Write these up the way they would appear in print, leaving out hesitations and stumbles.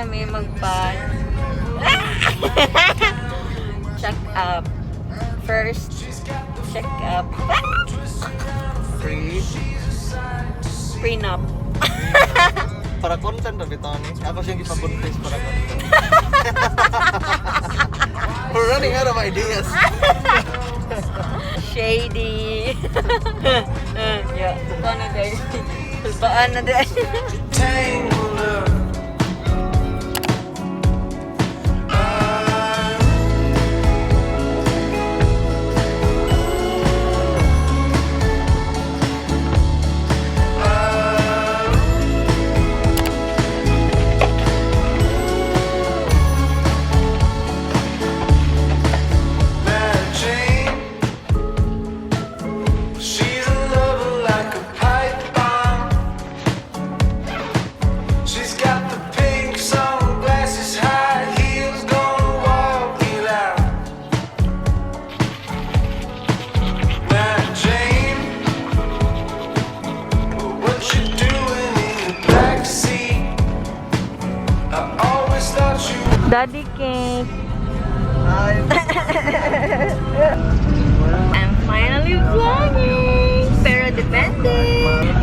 namin magpa check up. First check up. Prenup. Para content na bitaw ni. Ako siyang ipabuntis para content. We're running out of ideas. Shady. Yeah. Paano day? Paano day? Daddy cake. I'm finally vlogging. Pero depende.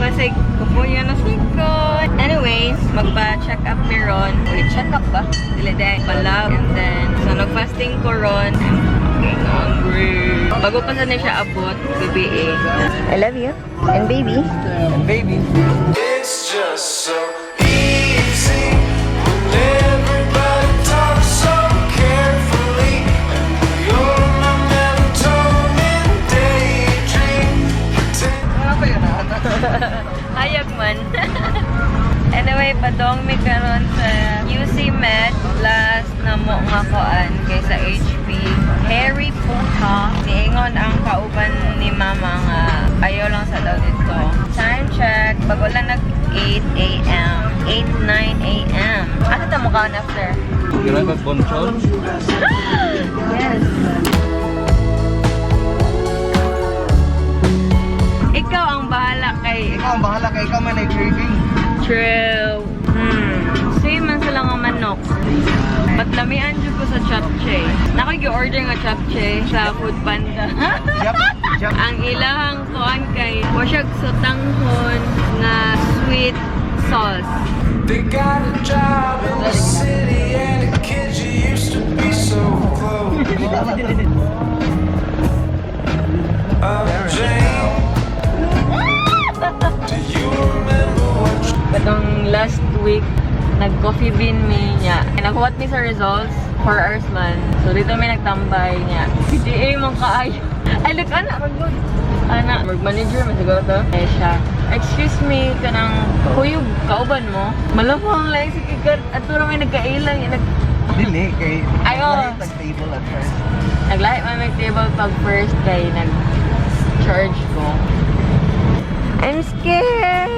Kasi kupo yun na sikot. Anyways, magpa-check up ni Ron. Wait, check up ba? Dili dahil palab. And then, so nag-fasting ko Ron. I'm fucking hungry. Bago pa sana siya abot, baby eh. I love you. And baby. And baby. It's just so easy when everybody talks so carefully, and you're my melatonin daydream. Ano ba yun? Hayag man. Anyway, padong mi karon sa UC Med. Last na mo nga koan kaysa HP. Harry Puta. Niingon ang kauban ni mama nga ayaw lang sa daw dito. Time check. Bago lang nag 8 a.m. 8, 9 a.m. Ano ta mo kaon after? Kira ba control? Yes. Ikaw ang bahala kay... Ikaw ang bahala kay ikaw man ay craving. True. Same man sila nga manok. Matlamian dyan ko sa chapche. Nakag-order nga chapche sa Food Panda. Yup. Ang ilahang kuan kay wasyag sutanghon nga sweet sauce. They got a job in the city, and the kids you used to be so close. Jane, do you remember what you... Katong last week, nag-coffee bean mi niya. Nakuha mi sa results, 4 hours man. So dito may nagtambay niya. PDA mong kaayo. Ay, look, anak, mag-good. Anak, mag-manager, masiguro to. Eh siya, excuse me, kanang kuyog, kauban mo. Malapang lang si Kikat, at tura may nagkailang. Dili kay Ayo. tag-table at first. Naglahi man may table pag first kay nag-charge ko. I'm scared!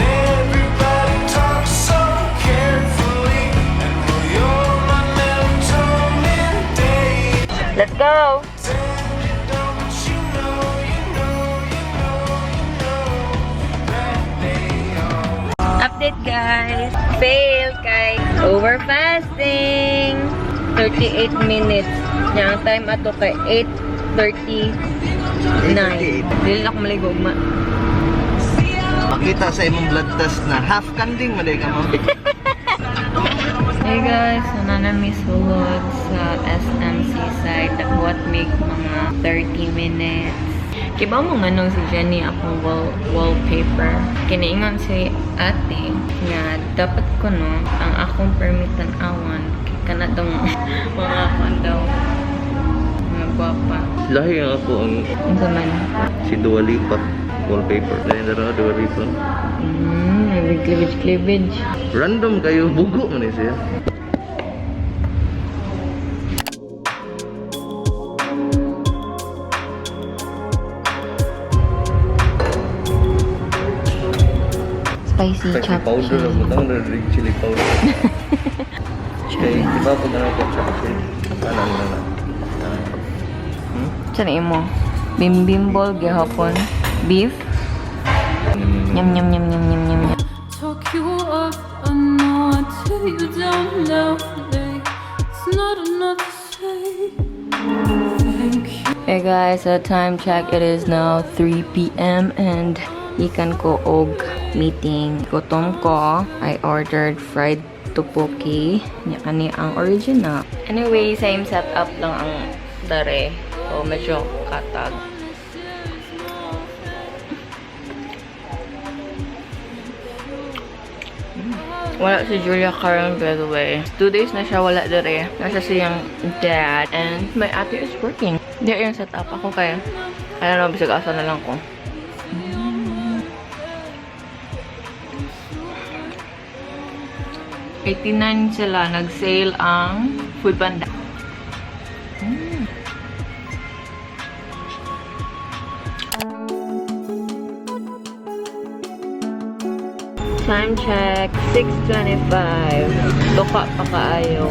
Everybody talks so carefully, and you're my melatonin day. Let's go! Don't you know, you know, you know, you know that they are. Update guys! Fail kay over fasting! 38 minutes. Yang time ato kay 8:39. Dili na ako maligo ma. Makita sa imong blood test na half kanding maday ka mo. Hey guys, nanami sulod sa SMC side. What make mga 30 minutes. Kiba mo nga nung si Jenny akong wallpaper. Kinaingon si ate nga dapat ko no ang akong permitan awan kana dong mga daw mga gwapa. Lahi nga ako ang Ano man? si Dua Lipa wallpaper. Lahi na rin Dua Lipa. May cleavage. Random kayo, bugo man eh siya. Spicy Chili chop powder lang mo tawag na rin chili powder. Okay, iba po na ito chocolate. Alam na na. Saan mo? Bimbimbol gihapon. Beef. Nyam nyam nyam nyam nyam nyam. you up, I know I tear you down now. It's not enough to say thank you. Hey guys, time check. It is now 3 p.m. and ikan ko og meeting. Gutom ko. I ordered fried tteokbokki. Nya kani ang original. Anyway, same setup lang ang dare. So medyo katag. Wala si Julia karon, by the way. 2 days na siya wala dere. Nasa siyang dad and my ate is working. Di yung setup ako kaya. I don't know, bisag asa na lang ko. 89 sila. Nag-sale ang Food Panda. Time check, 6:25. Tuka pa kaayo.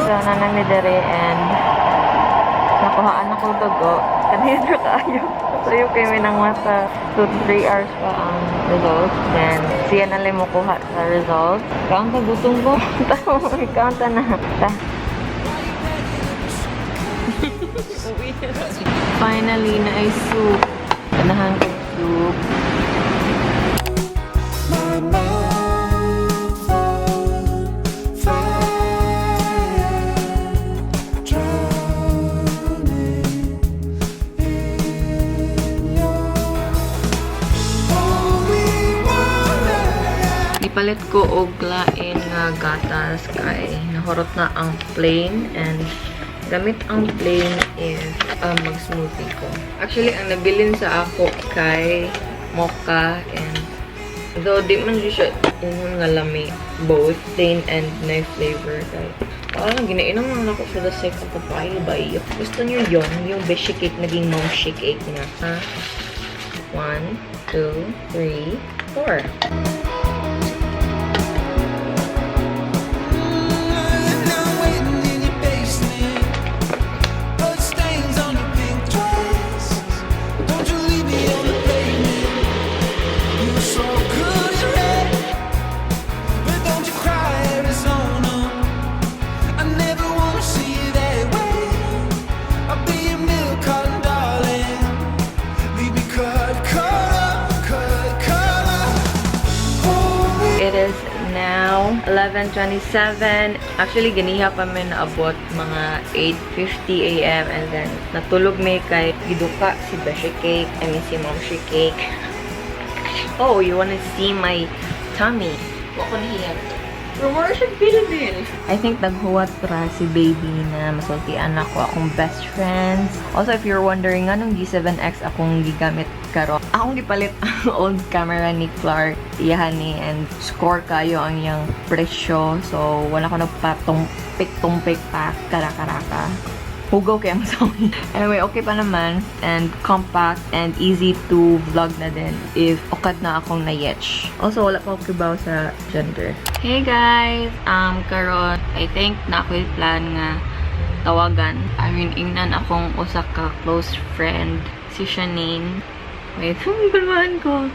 Sana na ni dere and nakuhaan ako dugo. Kanina kaayo. Sayo kayo ng mata. 2-3 hours pa ang results. Then, siya na lang mo kuha sa results. Count na gutom ko. Count na. Finally, na ay soup. Ganahan ko soup. My mouth on fire, drowning in your holy water. Ipalit ko og lain nga gatas kay nahurot na ang plain and gamit ang plain is mag-smoothie ko. Actually, ang nabilin sa ako kay mocha and though di man siya yung nga lami, both plain and nice flavor kay parang ginainom lang ako for the sake of the bayo. Gusto niyo yon yung beshi cake naging mom shake na. Ha? 1, 2, 3, 4. It is now 11:27. Actually, ganiha pa may naabot mga 8:50 a.m. and then natulog may kay giduka si Beshi Cake. I mean, si Mom Shi Cake. Oh, you wanna see my tummy? Wako niya. Rumor siya Philippines. I think naghuwat ra si baby na masultian ako akong best friends. Also, if you're wondering, anong G7X akong gigamit karon? Akong gipalit ang old camera ni Clark. Iyahan ni and score kayo ang iyang presyo. So, wala ko nagpatumpik pa karakaraka. Hugaw kaya masawi. Anyway, okay pa naman. And compact and easy to vlog na din if okad na akong na-yetch. Also, wala pa ako kibaw sa gender. Hey guys! Karon, I think na ako yung plan nga tawagan. I mean, ingnan akong usa ka close friend. Si Shanine. Wait, kalmahan ko.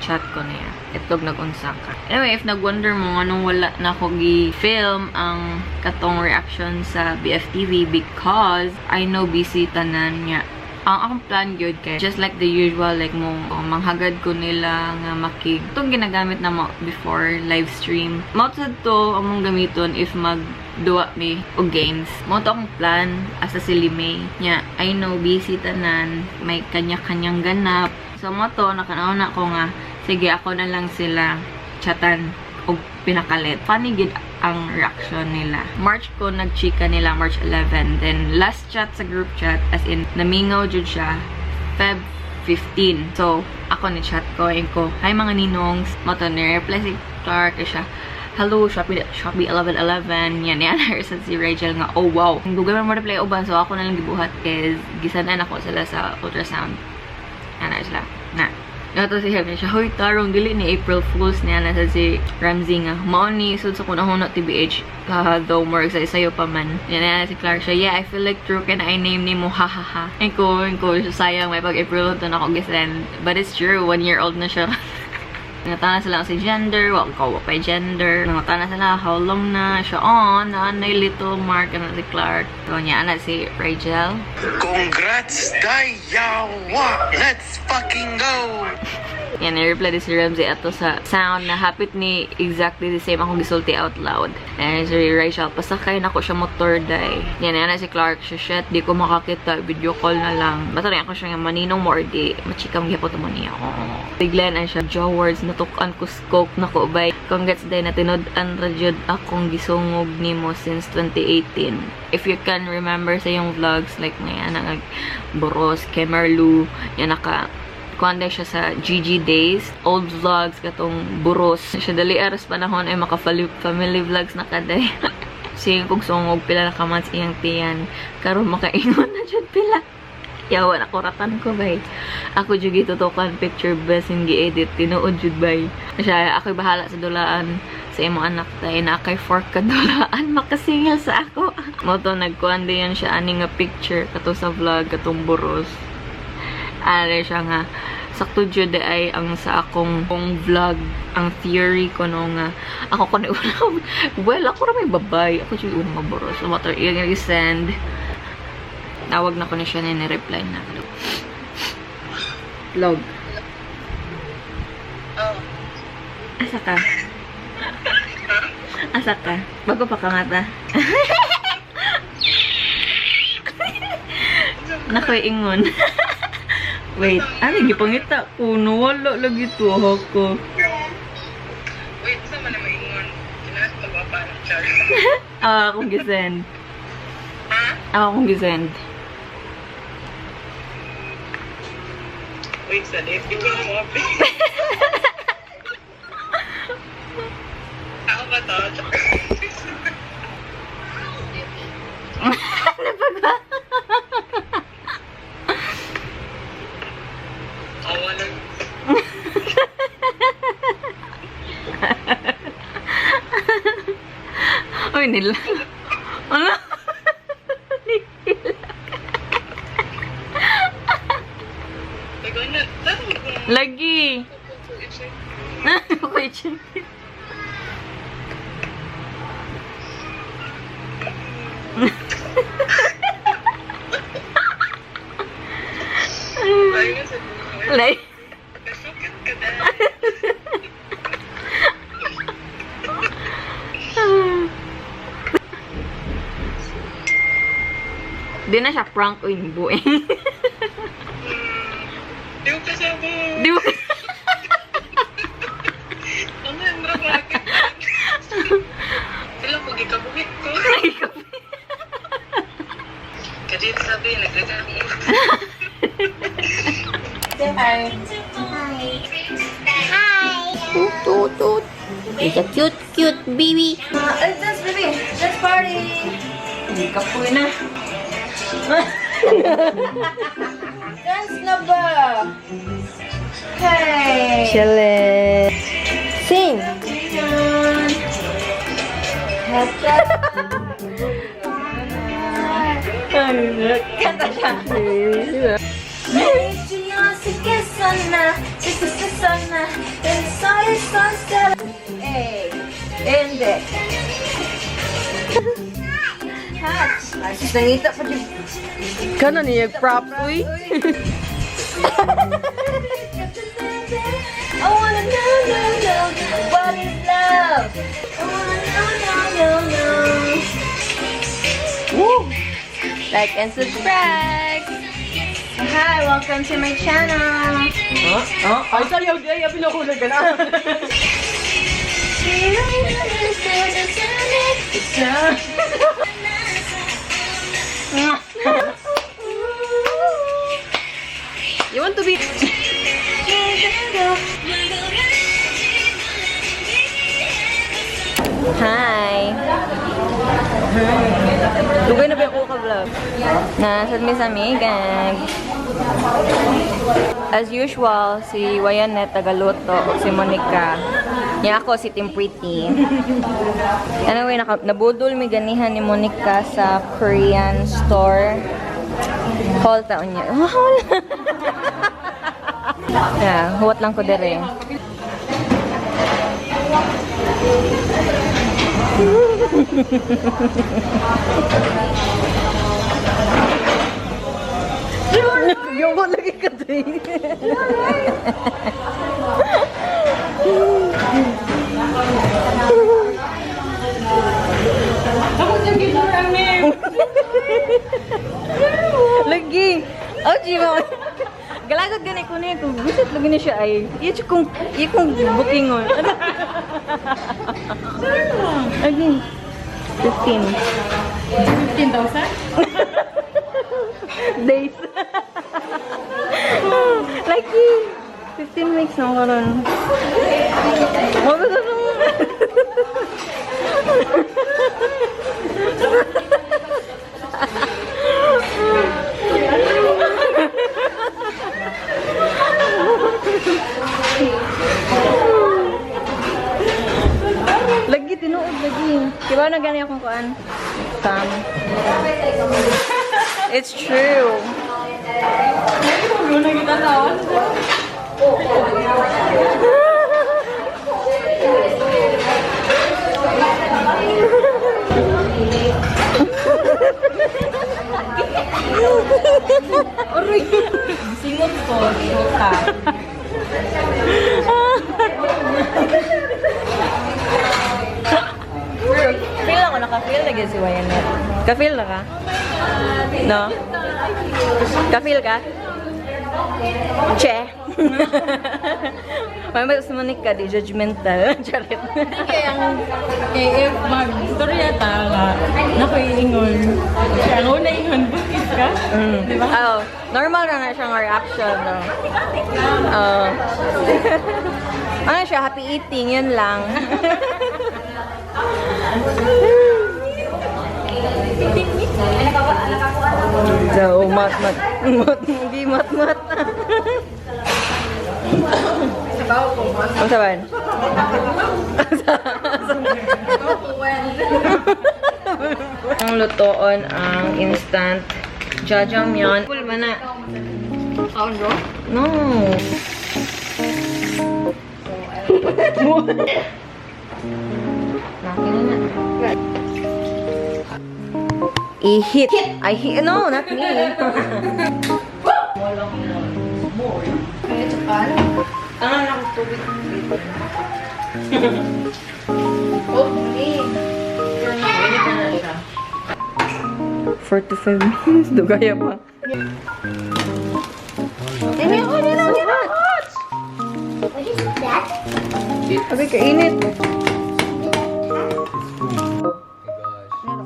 Chat ko na yan. Itlog nag-unsa ka. Anyway, if nag-wonder mo anong wala na ako gi-film ang katong reaction sa BFTV because I know busy tanan niya. Ang akong plan gyud kay just like the usual, like mo manghagad ko nila nga makig. Itong ginagamit na mo before live stream. Mautsad to among gamiton if magduwa mi og games. Mo to akong plan asa si Limay. Nya, I know busy tanan, may kanya-kanyang ganap. So mo to nakanaon na ko nga sige, ako na lang sila chatan o pinakalit. Funny gid ang reaction nila. March ko nagchika nila, March 11. Then, last chat sa group chat, as in, namingaw jud siya, Feb 15. So, ako ni chat ko, and ko, hi mga ninongs, mato ni-reply si Clark, siya, hello, Shopee 1111. Yan, sa si Rachel nga, oh wow. Google mo reply uban, so ako na lang gibuhat is gisanan ako sila sa ultrasound. Yan, sila. Na. Nato si Helga siya, hoy, tarong, dili ni April Fools niya na sa si Ramsey nga. Mauni, sud sa kunahon na TBH, though more sa pa man. Yan na si Clark siya, yeah, I feel like true can I name ni mo, hahaha. And ko, sayang, may pag-April to na ako gisend. But it's true, 1 year old na siya. Nangatana sila si gender, wag pa gender. Nangatana sila how long na siya on, na little Mark na si Clark. So niya na si Rachel. Congrats, Dayawa! Let's fucking go! Yan, i-reply din si Ramsey ato sa sound na hapit ni exactly the same akong gisulti out loud. And si Rachel, pasakay na ko siya motor day. Yan, yan na si Clark siya, shit, di ko makakita, video call na lang. Basta rin ako siya nga maninong mo or di, machikam gyapon mo niya. Bigla na siya, Joe words, natukan ko scope na ko bay. Congrats day na tinod-an radyod akong gisungog ni mo since 2018. If you can remember sa yung vlogs, like ngayon, Boros, Kemerlu, yan kuanda siya sa GG Days, old vlogs, katong Buros. Siya dali aras panahon ay maka-family vlogs na kaday. Sige kong sungog, pila na kamans iyang tiyan. Karon makaingon na dyan pila. Yawa na kuratan ko, bay. Ako dyan gitutukan picture best yung gi-edit. Tinuod dyan, bay. Siya, ako'y bahala sa dulaan sa imo anak tayo na kay fork ka dulaan. Makasingil sa ako. Moto, nagkuanda yan siya aning nga picture kato sa vlog, katong Buros. Ano siya nga, sakto dyan ay ang sa akong vlog, ang theory ko no nga, ako ko na unang, well, ako na may babay, ako dyan unang maboros. So, water, yung i-send, tawag na ko na siya na ni-reply na. Log. Asa ka? Asa ka? Bago pa ka mata. Nakoy ingon. Wait, ano gipangita ko? Nawala lagi to ako. Wait, saan man na maingon? Kinalas magwapa ng charge. Akong gisend. Akong gisend. Wait, sa date. Di ko na mga Ako ba to? Ano ba ba? Awa lang. Uy, nila. Ano? Tagal na. Tarong ko na. Lagi. Wait. Layo nga sa buhay. Like, Nasukit ka na. di na siya prank o yung bueng. Di ko kasabo. Di mo. Ano yung rakit? Sila pag ikabuhit ko. Kadit sabi, naglagang mo. Hi. Toot, toot. It's a cute baby. Let's dance, baby. Let's party. Hindi ka po na. Dance na ba? Hey. Chile. Sing. Kanta siya. Hey. Hindi. Nangita pa din. Kana niya prop, uy. I wanna know what is love. I wanna know. Woo! Like and subscribe. Hi, welcome to my channel. Ay, sayaw di ay pinukulag ka na. You want to be... Hi! Lugay na ba yung ka vlog? Nasad mi sa amigag. As usual, si Wayanet tagaluto, si Monica. Niya ako si Team Pretty. Anyway, nabudol mi ganihan ni Monica sa Korean store. Haul taon niya. Haul! Yeah, huwat lang ko dire. Yung ko lagi ka din. Lagi. Oh, Jima. Galagod ganit ko niya. Kung gusto lagi na siya ay. Kung booking on. Lagi. 15. 15,000? Days. Lagi. 15 weeks na karon. Mabaga mo. Lagi tinuod lagi. Kibaw na gani akong kuan. Sam. It's true. Muna kita tawon. Aray! Singot ko. Ka. Feel ako, naka-feel lagi si Wayanet. Ka-feel na ka? No? Ka-feel ka? Che! May ba sa Monica, di judgmental. Charit. Kaya if mag-storya ta nga, nakuiingon. Kaya ang una ingon, bukis ka? Di ba? Oh, normal na siyang reaction, no? Ano siya, happy eating, yun lang. So, mat. Ang saban? Ang lutoon ang instant jajangmyeon. Full ba na? No. Nakin na. I-hit. I hit. No, not me. Ano na akong tubig dito? Oh, me. 45 minutes. Dugaya pa. Sabi ka, init.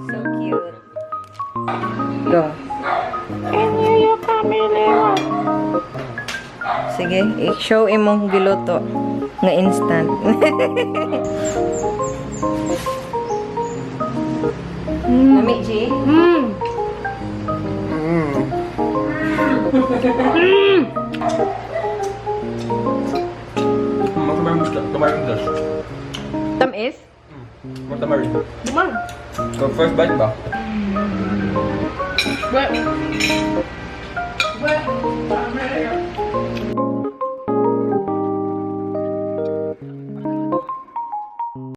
So cute. Go. Sige, i-show imong giluto nga instant. Nami, G? Tamarin dash. Tamis? Tamarin. So first bite ba? Well,